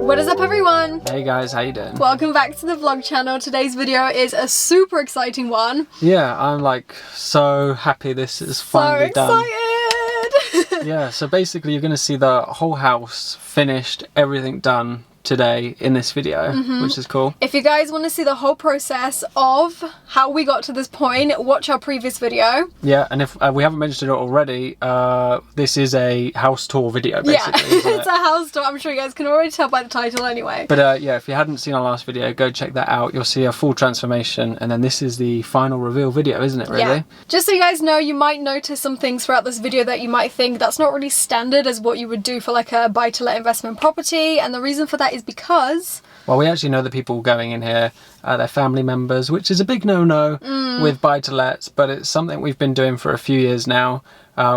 What is up, everyone? Hey guys, how you doing? Welcome back to the vlog channel. Today's video is a super exciting one. Yeah, I'm like so happy this is finally done. Yeah, so basically you're going to see the whole house finished, everything done today in this video, which is cool. If you guys want to see the whole process of how we got to this point, watch our previous video. Yeah, and if we haven't mentioned it already, this is a house tour video basically. Yeah, it's a house tour. I'm sure you guys can already tell by the title anyway. But yeah, if you hadn't seen our last video, go check that out. You'll see a full transformation, and then this is the final reveal video, isn't it, really? Yeah. Just so you guys know, you might notice some things throughout this video that you might think that's not really standard as what you would do for like a buy-to-let investment property, and the reason for that is because... Well, we actually know the people going in here, they're family members, which is a big no-no with buy-to-lets, but it's something we've been doing for a few years now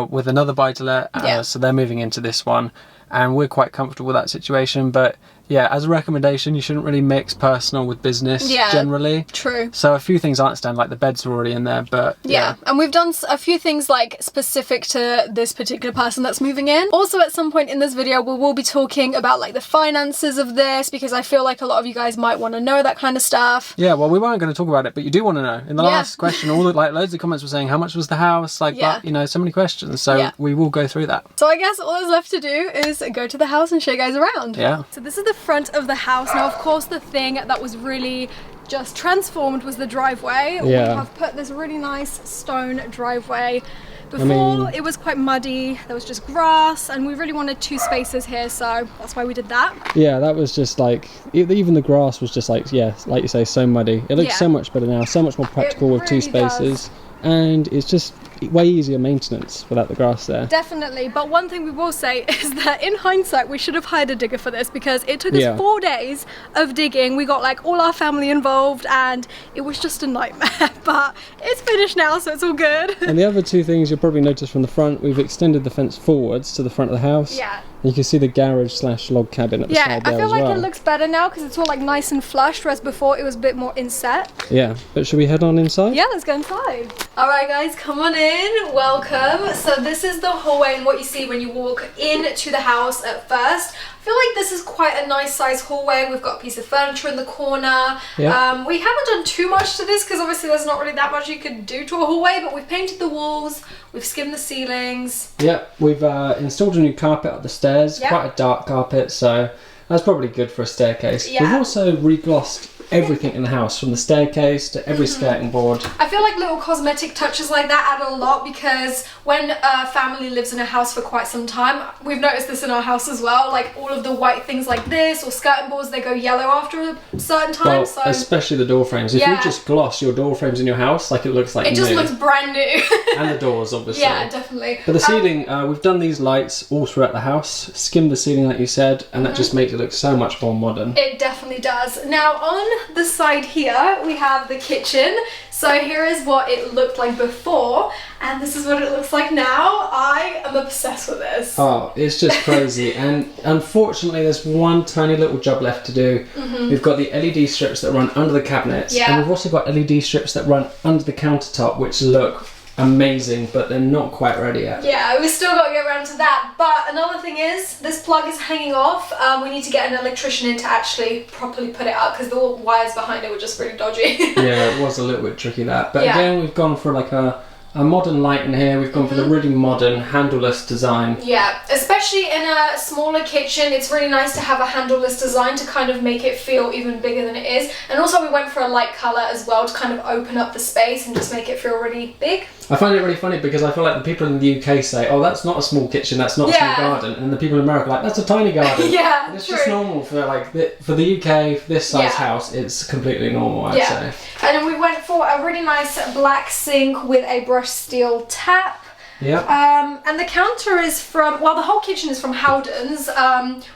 with another buy-to-let, so they're moving into this one, and we're quite comfortable with that situation. But yeah, as a recommendation, you shouldn't really mix personal with business generally. True. So a few things aren't standard, like the beds are already in there, but yeah. And we've done a few things like specific to this particular person that's moving in. Also, at some point in this video, we will be talking about like the finances of this, because I feel like a lot of you guys might want to know that kind of stuff. Yeah, well, we weren't going to talk about it, but you do want to know. In the last question, all the, like loads of comments were saying how much was the house, like but, you know, so many questions. So we will go through that. So I guess all that's left to do is go to the house and show you guys around. Yeah. So this is the front of the house. Now, of course, the thing that was really just transformed was the driveway. We have put this really nice stone driveway. Before, it was quite muddy, there was just grass, and we really wanted two spaces here, so that's why we did that. Yeah, that was just like, even the grass was just like, like you say, so muddy. It looks so much better now, so much more practical with two spaces. And it's just way easier maintenance without the grass there. Definitely, but one thing we will say is that in hindsight we should have hired a digger for this, because it took us 4 days of digging. We got like all our family involved and it was just a nightmare, but it's finished now, so it's all good. And the other two things you'll probably notice from the front, we've extended the fence forwards to the front of the house. Yeah. And you can see the garage / log cabin at the side there as well. Yeah, I feel like it looks better now because it's all like nice and flush, whereas before it was a bit more inset. Yeah, but should we head on inside? Yeah, let's go inside. Alright guys, come on in, welcome. So this is the hallway and what you see when you walk into the house at first. I feel like this is quite a nice size hallway. We've got a piece of furniture in the corner. Yeah. We haven't done too much to this because obviously there's not really that much you could do to a hallway, but we've painted the walls, we've skimmed the ceilings. Yep, we've installed a new carpet up the stairs, quite a dark carpet, so that's probably good for a staircase. Yeah. We've also re-glossed everything in the house, from the staircase to every skirting board. I feel like little cosmetic touches like that add a lot, because when a family lives in a house for quite some time, we've noticed this in our house as well, like all of the white things like this or skirting boards, they go yellow after a certain time. Well, so especially the door frames. If you just gloss your door frames in your house, like it looks like new. It just looks brand new. And the doors, obviously. Yeah, definitely. But the ceiling, we've done these lights all throughout the house, skimmed the ceiling like you said, and that just makes it look so much more modern. It definitely does. Now on the side here we have the kitchen. So here is what it looked like before, and this is what it looks like now. I am obsessed with this. Oh, it's just crazy. And unfortunately there's one tiny little job left to do. We've got the LED strips that run under the cabinets, and we've also got LED strips that run under the countertop, which look amazing, but they're not quite ready yet. Yeah, we've still got to get around to that. But another thing is, this plug is hanging off. We need to get an electrician in to actually properly put it up, because the wires behind it were just really dodgy. Yeah, it was a little bit tricky that. But again, we've gone for like a modern light in here. We've gone for the really modern handleless design. Yeah, especially in a smaller kitchen, it's really nice to have a handleless design to kind of make it feel even bigger than it is. And also we went for a light colour as well to kind of open up the space and just make it feel really big. I find it really funny because I feel like the people in the UK say, oh, that's not a small kitchen, that's not a small garden, and the people in America are like, that's a tiny garden. Yeah, and it's just normal for like for the UK, for this size house, it's completely normal, I'd say. And then we went for a really nice black sink with a brushed steel tap. Yeah. And the counter is from, well, the whole kitchen is from Howden's.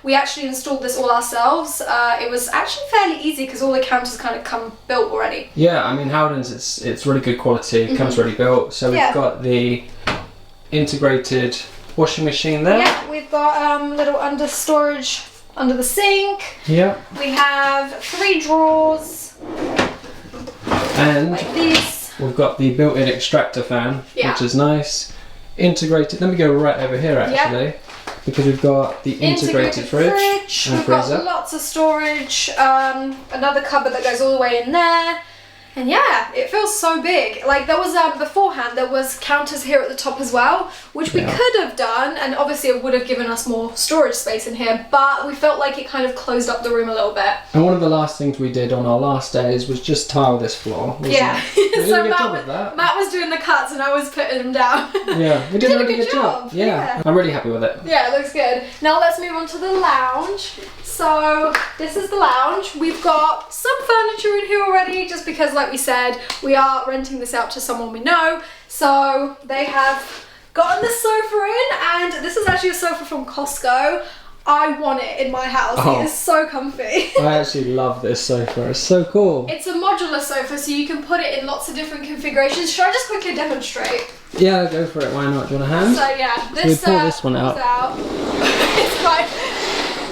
We actually installed this all ourselves. It was actually fairly easy because all the counters kind of come built already. Yeah, I mean Howden's, it's really good quality. It comes ready built. So we've got the integrated washing machine there. Yeah, we've got little under storage under the sink. Yeah. We have 3 drawers. And like these. We've got the built-in extractor fan, which is nice. Integrated, let me go right over here actually. because we've got the integrated fridge and we've freezer. got lots of storage, another cupboard that goes all the way in there. And yeah, it feels so big. Like there was beforehand there was counters here at the top as well, which we could have done, and obviously it would have given us more storage space in here, but we felt like it kind of closed up the room a little bit. And one of the last things we did on our last days was just tile this floor. Yeah. So Matt was doing the cuts and I was putting them down. Yeah, we did a really good job. Yeah, I'm really happy with it. Yeah, it looks good. Now let's move on to the lounge. So this is the lounge. We've got some furniture in here already, just because like we said, we are renting this out to someone we know. So they have gotten the sofa in, and this is actually a sofa from Costco. I want it in my house. It is so comfy. I actually love this sofa. It's so cool. It's a modular sofa, so you can put it in lots of different configurations. Should I just quickly demonstrate? Yeah, go for it. Why not? Do you want a hand? So yeah, this, so we pull this one out.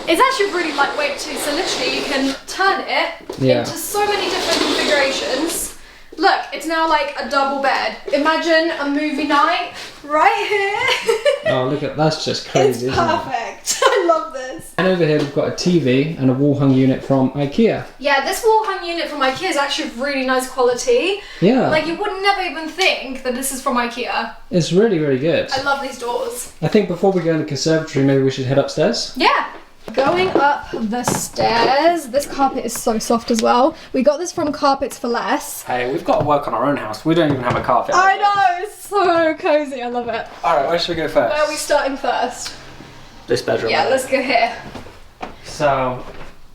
It's actually really lightweight too, so literally you can turn it into so many different configurations. Look, it's now like a double bed. Imagine a movie night right here. Oh, look at that's just crazy. It's perfect. I love this. And over here we've got a TV and a wall hung unit from IKEA. Yeah, this wall hung unit from IKEA is actually really nice quality. Yeah. Like you would never even think that this is from IKEA. It's really, really good. I love these doors. I think before we go in the conservatory, maybe we should head upstairs. Yeah. Going up the stairs, this carpet is so soft as well. We got this from Carpets for Less. Hey, we've got to work on our own house. We don't even have a carpet. I know, it's so cozy. I love it. Alright, where should we go first? Where are we starting first? This bedroom. Yeah, let's go here. So,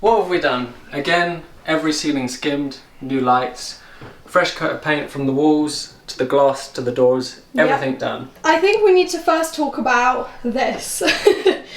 what have we done? Again, every ceiling skimmed, new lights, fresh coat of paint from the walls to the glass to the doors, everything done. I think we need to first talk about this.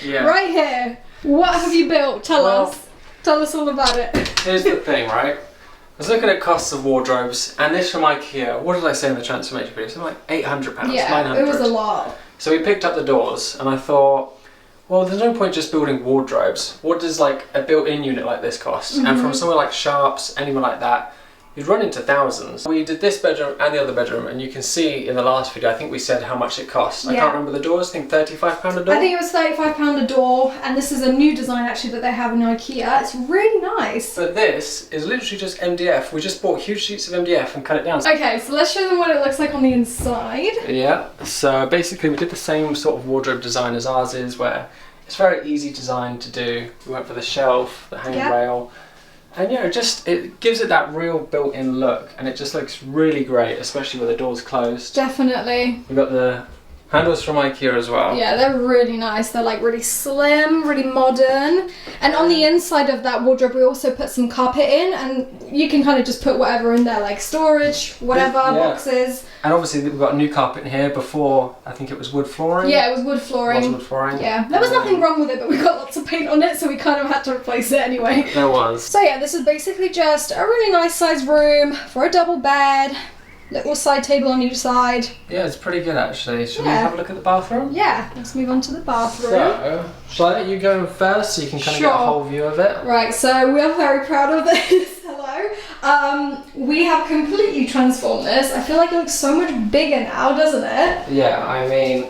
Right here. What have you built? Tell us. Tell us all about it. Here's the thing, right? I was looking at costs of wardrobes, and this from IKEA, what did I say in the transformation video? Something like £800, yeah, 900. it was a lot. So we picked up the doors, and I thought, well, there's no point just building wardrobes. What does like a built-in unit like this cost? And from somewhere like Sharps, anyone like that, you'd run into thousands. We did this bedroom and the other bedroom, and you can see in the last video, I think we said how much it cost. I can't remember the doors, I think £35 a door? I think it was £35 a door, and this is a new design actually that they have in IKEA. It's really nice. But this is literally just MDF. We just bought huge sheets of MDF and cut it down. Okay, so let's show them what it looks like on the inside. Yeah, so basically we did the same sort of wardrobe design as ours is, where it's very easy design to do. We went for the shelf, the hanging rail, and you know, just it gives it that real built-in look, and it just looks really great, especially with the doors closed. Definitely. We've got the handles from IKEA as well. Yeah, they're really nice. They're like really slim, really modern. And on the inside of that wardrobe, we also put some carpet in, and you can kind of just put whatever in there, like storage, whatever, boxes. And obviously we've got a new carpet in here. Before, I think it was wood flooring. Yeah, it was wood flooring. It was wood flooring. Yeah, there was nothing wrong with it, but we got lots of paint on it, so we kind of had to replace it anyway. There was. So yeah, this is basically just a really nice sized room for a double bed. Little side table on each side. Yeah, it's pretty good actually. Should we have a look at the bathroom? Yeah, let's move on to the bathroom. So, shall I let you go in first so you can kind of get a whole view of it? Right, so we are very proud of this. Hello. We have completely transformed this. I feel like it looks so much bigger now, doesn't it? Yeah, I mean,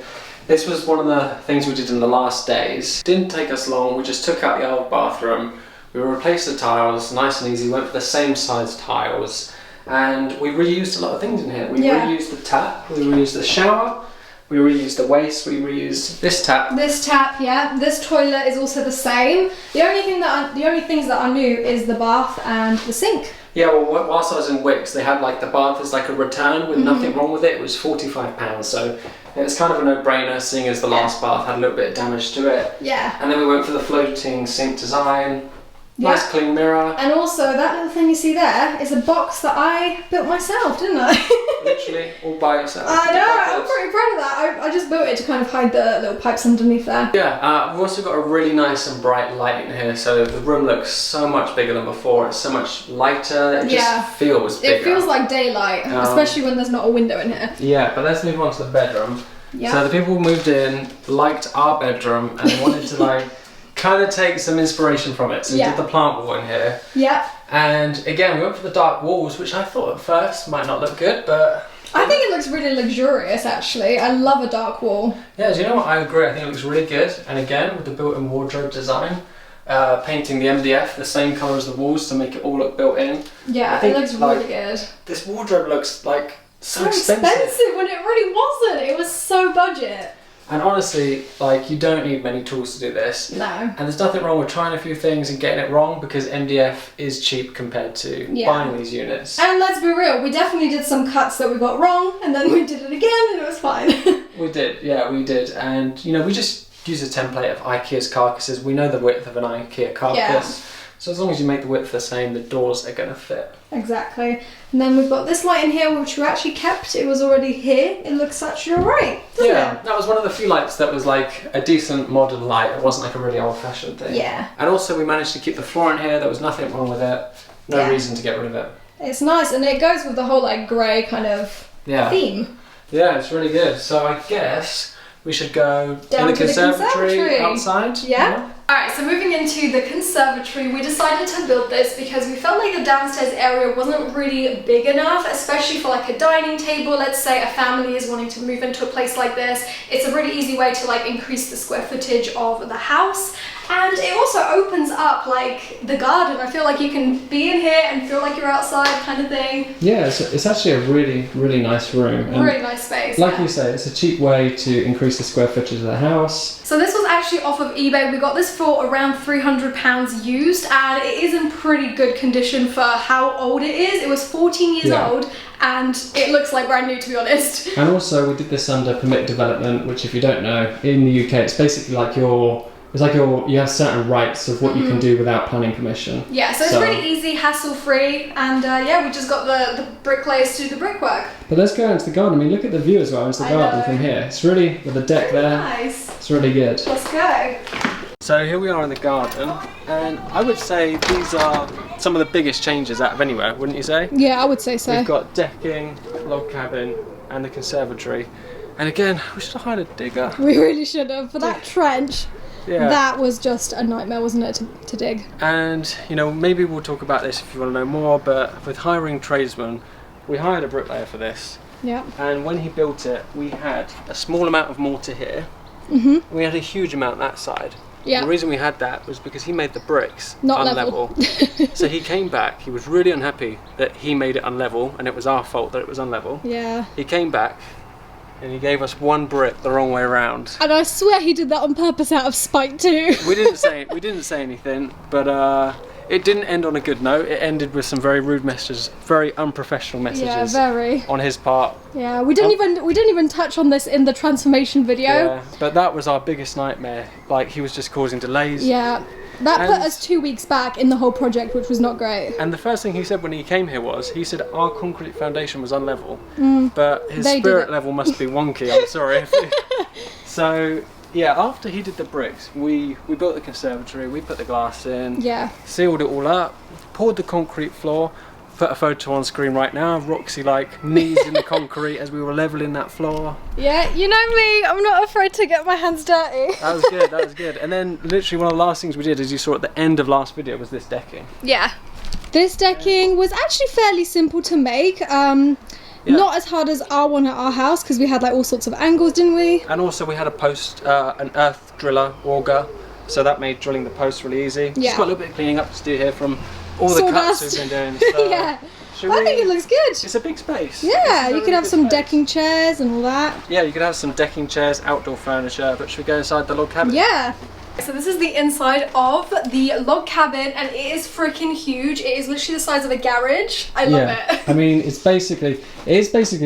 this was one of the things we did in the last days. Didn't take us long. We just took out the old bathroom. We replaced the tiles, nice and easy. Went for the same size tiles. And we reused a lot of things in here. We reused the tap, we reused the shower, we reused the waste, we reused this tap. This tap, yeah. This toilet is also the same. The only things that are new is the bath and the sink. Yeah, well, whilst I was in Wicks, they had like the bath as like a return with nothing wrong with it. It was £45, so it's kind of a no-brainer, seeing as the last bath had a little bit of damage to it. Yeah. And then we went for the floating sink design. Nice clean mirror. And also that little thing you see there is a box that I built myself, didn't I? Literally, all by yourself. I know, I'm pretty proud of that. I just built it to kind of hide the little pipes underneath there. Yeah, we've also got a really nice and bright light in here, so the room looks so much bigger than before. It's so much lighter, it just feels bigger. It feels like daylight, especially when there's not a window in here. Yeah, but let's move on to the bedroom. Yeah. So the people who moved in liked our bedroom and wanted to like kind of take some inspiration from it. So we did the plant wall in here. Yeah. And again, we went for the dark walls, which I thought at first might not look good, but I think it looks really luxurious, actually. I love a dark wall. Yeah, do you know what? I agree. I think it looks really good. And again, with the built-in wardrobe design, painting the MDF the same colour as the walls to make it all look built in. Yeah, it looks really good. This wardrobe looks like so expensive when it really wasn't. It was so budget. And honestly, like, you don't need many tools to do this. No. And there's nothing wrong with trying a few things and getting it wrong, because MDF is cheap compared to buying these units. And let's be real, we definitely did some cuts that we got wrong, and then we did it again and it was fine. We did, yeah, we did. And, you know, we just use a template of IKEA's carcasses. We know the width of an IKEA carcass. Yeah. So as long as you make the width the same, the doors are going to fit. Exactly. And then we've got this light in here, which we actually kept. It was already here. It looks actually alright, doesn't it? That was one of the few lights that was like a decent modern light. It wasn't like a really old-fashioned thing. Yeah. And also we managed to keep the floor in here. There was nothing wrong with it. No reason to get rid of it. It's nice, and it goes with the whole like grey kind of theme. Yeah, it's really good. So I guess we should go down in the to conservatory outside. Yeah. Alright, so moving into the conservatory, we decided to build this because we felt like the downstairs area wasn't really big enough, especially for like a dining table. Let's say a family is wanting to move into a place like this. It's a really easy way to like increase the square footage of the house. And it also opens up like the garden. I feel like you can be in here and feel like you're outside kind of thing. Yeah, it's actually a really, really nice room. And really nice space. Like you say, it's a cheap way to increase the square footage of the house. So this was actually off of eBay. We got this for around £300 used, and it is in pretty good condition for how old it is. It was 14 years old, and it looks like brand new, to be honest. And also we did this under permit development, which if you don't know, in the UK it's basically like you have certain rights of what you can do without planning permission. Yeah, so it's really easy, hassle-free, and we just got the bricklayers to do the brickwork. But let's go into the garden. I mean, look at the view as well into the garden from here. It's really, with the deck there, nice. It's really good. Let's go. So here we are in the garden, and I would say these are some of the biggest changes out of anywhere, wouldn't you say? Yeah, I would say so. We've got decking, log cabin, and the conservatory. And again, we should have hired a digger. We really should have, for that trench. Yeah. That was just a nightmare, wasn't it, to dig? And, you know, maybe we'll talk about this if you want to know more, but with hiring tradesmen, we hired a bricklayer for this. Yeah. And when he built it, we had a small amount of mortar here. Mm-hmm. We had a huge amount that side. Yeah. The reason we had that was because he made the bricks not unlevel. So he came back, he was really unhappy that he made it unlevel, and it was our fault that it was unlevel. Yeah. He came back, and he gave us one brick the wrong way around. And I swear he did that on purpose out of spite too. We didn't say anything, but it didn't end on a good note. It ended with some very rude messages, very unprofessional messages. Yeah, very. On his part. Yeah, we didn't even touch on this in the transformation video. Yeah, but that was our biggest nightmare. Like, he was just causing delays. Yeah. That put us 2 weeks back in the whole project, which was not great. And the first thing he said when he came here was, he said our concrete foundation was unlevel, but his spirit level must be wonky, I'm sorry. So, yeah, after he did the bricks, we built the conservatory, we put the glass in, sealed it all up, poured the concrete floor, put a photo on screen right now of Roxy like knees in the concrete as we were levelling that floor. Yeah, you know me, I'm not afraid to get my hands dirty. That was good. And then literally one of the last things we did, as you saw at the end of last video, was this decking. Yeah. This decking was actually fairly simple to make. Not as hard as our one at our house, because we had like all sorts of angles, didn't we? And also we had a post, an earth driller, auger, so that made drilling the posts really easy. Yeah. Just got a little bit of cleaning up to do here from all the cuts we've been doing. So yeah. I think it looks good. It's a big space. Yeah, you could have some decking chairs and all that. Yeah, you could have some decking chairs, outdoor furniture, but should we go inside the log cabin? Yeah. So this is the inside of the log cabin, and it is freaking huge. It is literally the size of a garage. I love it. I mean, it is basically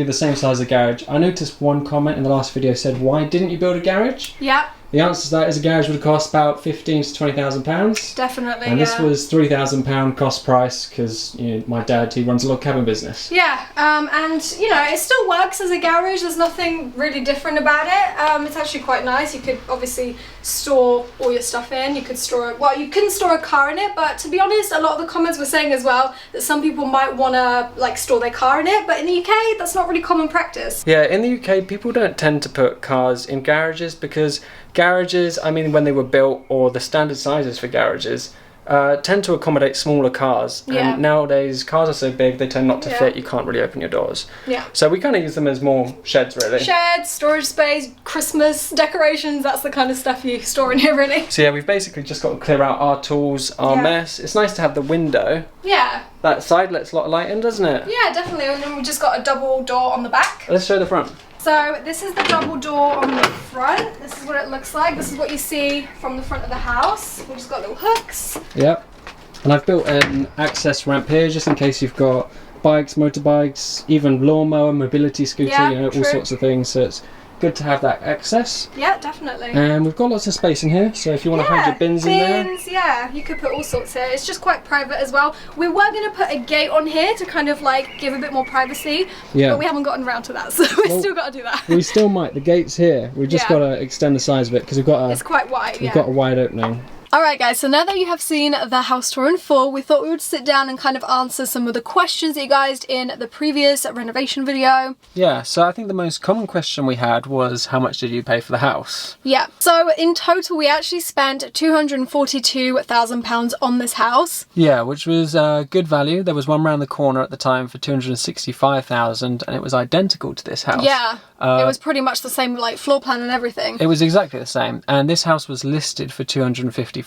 the same size as a garage. I noticed one comment in the last video said, why didn't you build a garage? Yeah. The answer to that is a garage would have cost about £15,000 to £20,000. Definitely, and this was £3,000 cost price because my dad, he runs a log cabin business. Yeah, and it still works as a garage. There's nothing really different about it. It's actually quite nice. You could obviously store all your stuff in. You could store it. Well, you couldn't store a car in it, but to be honest, a lot of the comments were saying as well that some people might want to like store their car in it, but in the UK, that's not really common practice. Yeah, in the UK, people don't tend to put cars in garages because garages, I mean, when they were built, or the standard sizes for garages, tend to accommodate smaller cars. Yeah. And nowadays, cars are so big, they tend not to fit. You can't really open your doors. Yeah. So we kind of use them as more sheds, really. Sheds, storage space, Christmas decorations, that's the kind of stuff you store in here, really. So yeah, we've basically just got to clear out our tools, our mess. It's nice to have the window. Yeah. That side lets a lot of light in, doesn't it? Yeah, definitely. And then we've just got a double door on the back. Let's show the front. So this is the double door on the front. This is what it looks like. This is what you see from the front of the house. We've just got little hooks. Yep. And I've built an access ramp here just in case you've got bikes, motorbikes, even lawnmower, mobility scooter, all sorts of things. So it's good to have that access. Yeah, definitely. And we've got lots of space in here, so if you want to hide your bins in there. Yeah, you could put all sorts here. It's just quite private as well. We were going to put a gate on here to kind of like give a bit more privacy, but we haven't gotten around to that, so we've still got to do that. We still might. The gate's here. We've just got to extend the size of it because we've got it's quite wide. We've got a wide opening. Alright guys, so now that you have seen the house tour in full, we thought we would sit down and kind of answer some of the questions that you guys in the previous renovation video. Yeah, so I think the most common question we had was how much did you pay for the house? Yeah, so in total we actually spent £242,000 on this house. Yeah, which was good value. There was one round the corner at the time for £265,000 and it was identical to this house. Yeah, it was pretty much the same like floor plan and everything. It was exactly the same, and this house was listed for £255,000.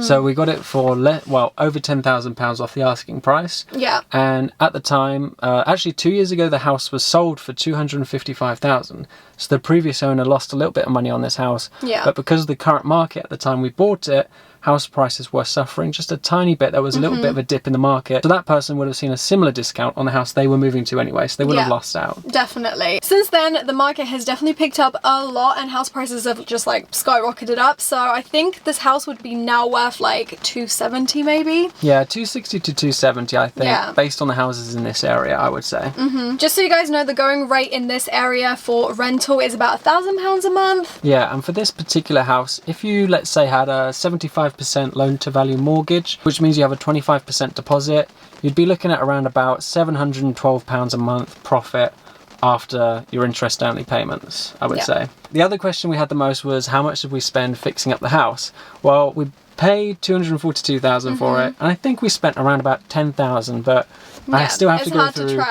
So we got it for over £10,000 off the asking price. Yeah. And at the time, actually 2 years ago, the house was sold for £255,000. So the previous owner lost a little bit of money on this house. Yeah. But because of the current market at the time we bought it, house prices were suffering just a tiny bit. There was a little bit of a dip in the market. So that person would have seen a similar discount on the house they were moving to anyway, so they would have lost out. Definitely. Since then, the market has definitely picked up a lot and house prices have just like skyrocketed up. So I think this house would be now worth like 270 maybe. Yeah, 260 to 270 I think, based on the houses in this area, I would say. Just so you guys know, the going rate in this area for rental is about £1,000 a month. Yeah, and for this particular house, if you, let's say, had a 75% loan to value mortgage, which means you have a 25% deposit, you'd be looking at around about £712 a month profit after your interest only payments, I would say. The other question we had the most was how much did we spend fixing up the house? Well, we paid $242,000 for it, and I think we spent around about $10,000, but I still have to go through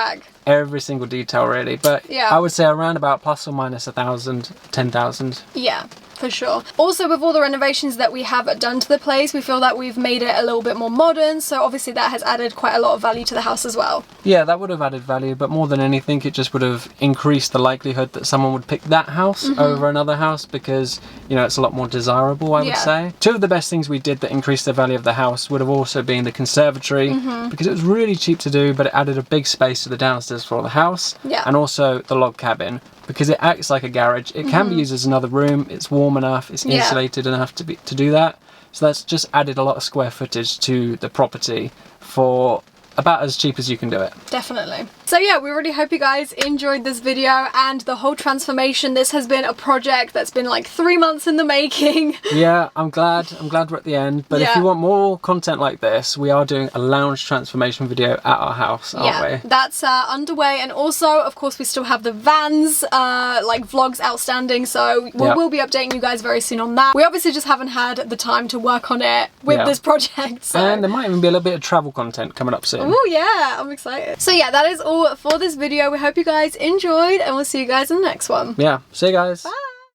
every single detail really, but I would say around about plus or minus $1,000, $10,000. Yeah, for sure. Also, with all the renovations that we have done to the place, we feel that we've made it a little bit more modern, so obviously that has added quite a lot of value to the house as well. Yeah, that would have added value, but more than anything it just would have increased the likelihood that someone would pick that house over another house because, you know, it's a lot more desirable, I would say. Two of the best things we did that increased the value of the house would have also been the conservatory, because it was really cheap to do, but it added a big space to the downstairs floor of the house, and also the log cabin, because it acts like a garage. It can be used as another room. It's warm enough, it's insulated enough to do that. So that's just added a lot of square footage to the property for about as cheap as you can do it. Definitely. So yeah, we really hope you guys enjoyed this video and the whole transformation. This has been a project that's been like 3 months in the making. Yeah, I'm glad we're at the end. But if you want more content like this, we are doing a lounge transformation video at our house, aren't we? That's underway. And also, of course, we still have the vans like vlogs outstanding. So we'll be updating you guys very soon on that. We obviously just haven't had the time to work on it with this project. So. And there might even be a little bit of travel content coming up soon. Oh yeah, I'm excited. So yeah, that is all for this video. We hope you guys enjoyed and we'll see you guys in the next one. Yeah, see you guys. Bye.